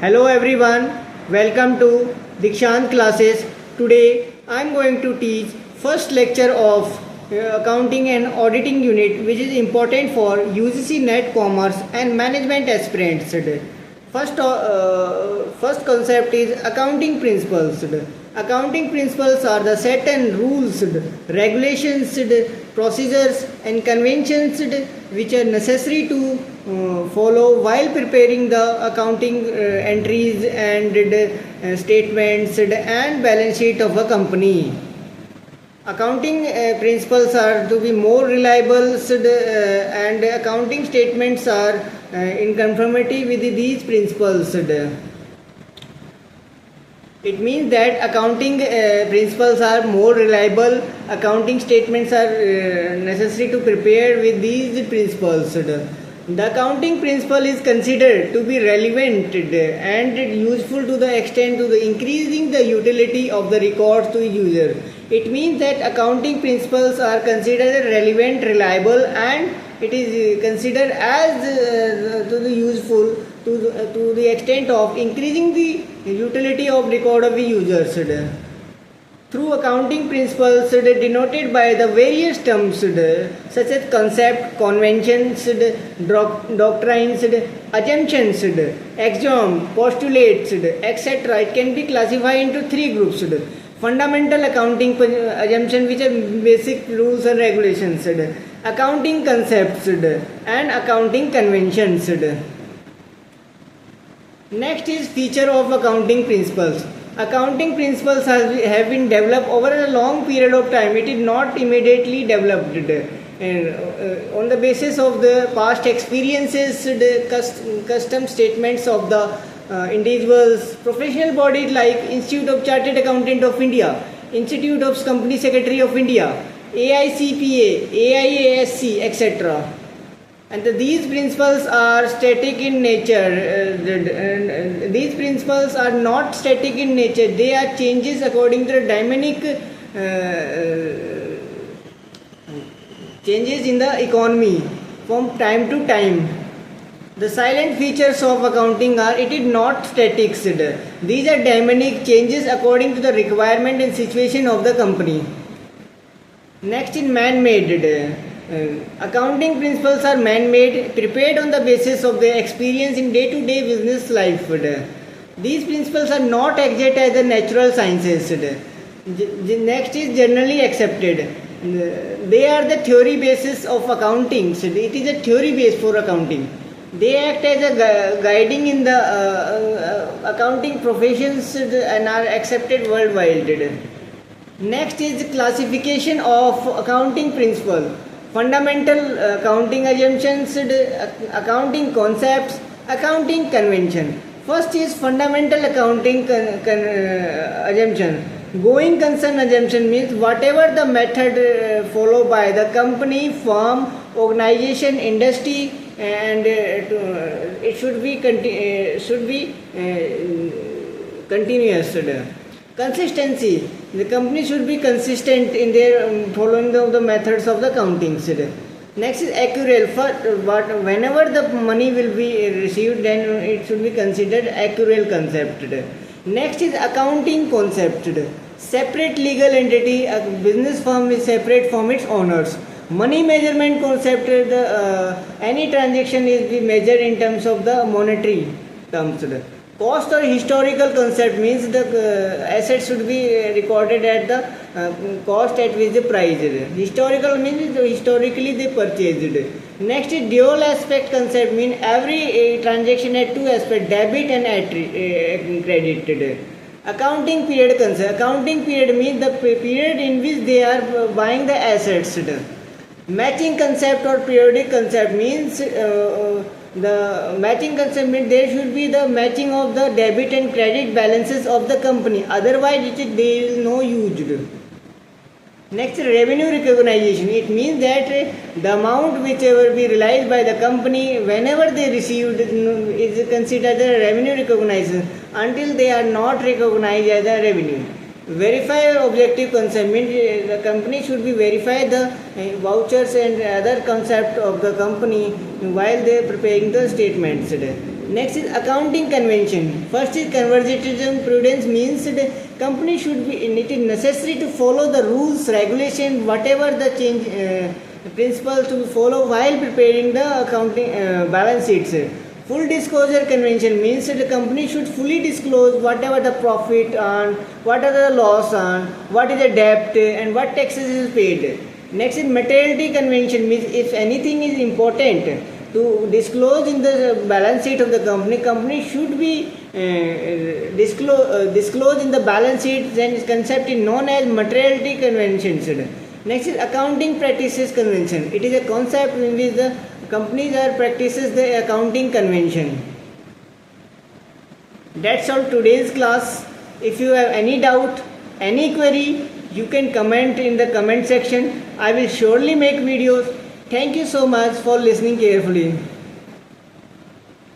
Hello everyone, welcome to Dikshant classes. Today I am going to teach first lecture of accounting and auditing unit, which is important for UGC NET Commerce and management aspirants. First concept is accounting principles. Accounting principles are the set and rules, regulations, procedures and conventions which are necessary to follow while preparing the accounting entries and statements and balance sheet of a company. Accounting principles are to be more reliable and accounting statements are in conformity with these principles. It means that accounting principles are more reliable, accounting statements are necessary to prepare with these principles. The accounting principle is considered to be relevant and useful to the extent to the increasing the utility of the records to the user. It means that accounting principles are considered relevant, reliable, and it is considered as to the useful to the extent of increasing the utility of record of the users. Through accounting principles denoted by the various terms such as concept, conventions, doctrines, assumptions, axiom, postulates, etc. It can be classified into three groups. Fundamental accounting assumption, which are basic rules and regulations, accounting concepts and accounting conventions. Next is feature of accounting principles. Accounting principles have been developed over a long period of time. It is not immediately developed. And on the basis of the past experiences, the custom statements of the individuals, professional bodies like Institute of Chartered Accountant of India, Institute of Company Secretary of India, AICPA, AIASC, etc. And these principles are static in nature. These principles are not static in nature. They are changes according to the dynamic changes in the economy from time to time. The silent features of accounting are it is not static. These are dynamic changes according to the requirement and situation of the company. Next is man-made. Accounting principles are man-made, prepared on the basis of their experience in day-to-day business life. These principles are not exact as the natural sciences. The next is generally accepted. They are the theory basis of accounting. It is a theory base for accounting. They act as a guiding in the accounting professions and are accepted worldwide. Next is classification of accounting principle. Fundamental accounting assumptions, accounting concepts, accounting convention. First is fundamental accounting assumption. Going concern assumption means whatever the method followed by the company, firm, organization, industry, and it should be continuous. Consistency. The company should be consistent in their following the methods of the accounting. Next is accrual. Whenever the money will be received, then it should be considered accrual concept. Next is accounting concept. Separate legal entity. A business firm is separate from its owners. Money measurement concept. Any transaction is be measured in terms of the monetary terms. Cost or historical concept means the assets should be recorded at the cost at which the price is. Historical means historically they purchased. Next is dual aspect concept means every transaction had two aspects, debit and credit. Accounting period concept. Accounting period means the period in which they are buying the assets. Matching concept or periodic concept means the matching concept means there should be the matching of the debit and credit balances of the company. Otherwise, there is no use. Next, revenue recognition. It means that the amount whichever be realized by the company whenever they received is considered as revenue recognition until they are not recognized as a revenue. Verify objective concept means the company should be verify the vouchers and other concept of the company while they are preparing the statements. Next is accounting convention. First is conservatism. Prudence means the company should be, it is necessary to follow the rules, regulation, whatever the change principles to follow while preparing the accounting balance sheets. Full disclosure convention means that the company should fully disclose whatever the profit earned, what are the loss earned, what is the debt, and what taxes is paid. Next is materiality convention means if anything is important to disclose in the balance sheet of the company should be disclosed in the balance sheet. Then this concept is known as materiality conventions. Next is accounting practices convention. It is a concept in which the companies are practices the accounting convention. That's all today's class. If you have any doubt, any query, you can comment in the comment section. I will surely make videos. Thank you so much for listening carefully.